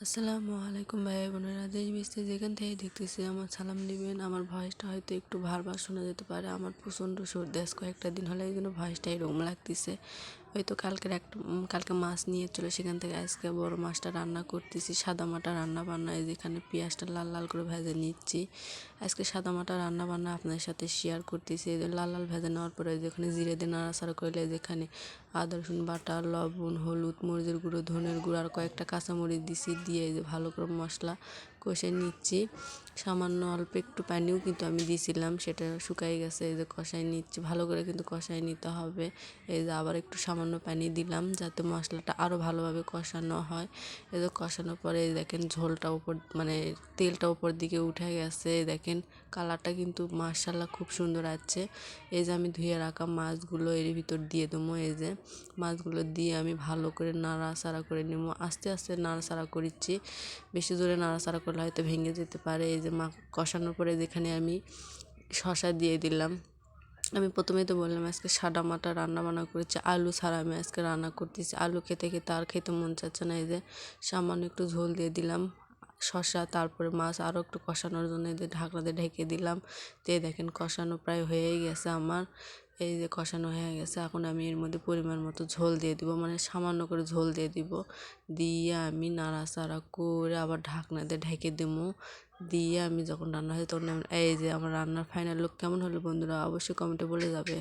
আসসালামু আলাইকুম ভাই বোনেরা, দেশ বিদেশ যেখান থেকে দেখতেছি আমার সালাম নেবেন। আমার ভয়েসটা হয়তো একটু ভারবার শোনা যেতে পারে। আমার প্রচণ্ড সর্দি, আজ কয়েকটা দিন হলে এই জন্য ভয়েসটা এরকম লাগতেছে। হয়তো কালকে মাছ নিয়ে চলে, সেখান থেকে আজকে বড় মাছটা রান্না করতেছি। সাদা মাটা রান্না বান্না, এই যেখানে পেঁয়াজটা লাল লাল করে ভেজে নিচ্ছি। আজকে সাদা মাটা রান্না বান্না আপনাদের সাথে শেয়ার করতেছি। এই যে লাল লাল ভেজে নেওয়ার পরে যেখানে জিরে দিয়ে নাড়াচাড়া করলে, যেখানে আদা রসুন বাটা, লবণ, হলুদ, মরিচের গুঁড়ো, ধনের গুঁড়ো আর কয়েকটা কাঁচামরিচ দিছি, দিয়ে এই যে ভালো করে মশলা কষে নিচ্ছি। সামান্য অল্প একটু পানিও কিন্তু আমি দিয়েছিলাম, সেটা শুকাই গেছে। এই যে কষাই নিচ্ছি, ভালো করে কিন্তু কষাই নিতে হবে। এই যে আবার একটু সামান্য পানি দিলাম যাতে মশলাটা আরও ভালোভাবে কষানো হয়। এই যে কষানোর পরে দেখেন ঝোলটা উপর মানে তেলটা উপর দিকে উঠে গেছে। দেখেন কালারটা কিন্তু মাশাআল্লাহ খুব সুন্দর আছে। এই যে আমি ধুয়ে রাখা মাছগুলো এর ভিতর দিয়ে দেবো। এই যে মাছগুলো দিয়ে আমি ভালো করে নাড়াচাড়া করে নেব। আস্তে আস্তে নাড়াচাড়া করছি, বেশি জোরে নাড়াচাড়া করলে হয়তো ভেঙে যেতে পারে। এই যে কষানোর পরে যেখানে আমি শসা দিয়ে দিলাম। আমি প্রথমেই তো বললাম আজকে সাদা মাটা রান্না বান্না করেছি, আলু ছাড়া আমি আজকে রান্না করতেছি। আলু খেতে খেতে আর খেতে মন চাচ্ছে না। এই যে সামান্য একটু ঝোল দিয়ে দিলাম শসা, তারপরে মাছ আরও একটু কষানোর জন্য এই যে ঢাকনা দিয়ে ঢেকে দিলাম। তো দেখেন কষানো প্রায় হয়েই গেছে আমার। এই যে কষানো হয়ে গেছে, এখন আমি এর মধ্যে পরিমাণ মতো ঝোল দিয়ে দিব, মানে সামান্য করে ঝোল দিয়ে দিব। দিয়ে আমি নাড়াচাড়া করে আবার ঢাকনা দিয়ে ঢেকে দেবো। দিয়ে আমি যখন রান্না হয় তখন এই যে আমার রান্নার ফাইনাল লুক কেমন হলো বন্ধুরা অবশ্যই কমেন্টে বলে যাবে।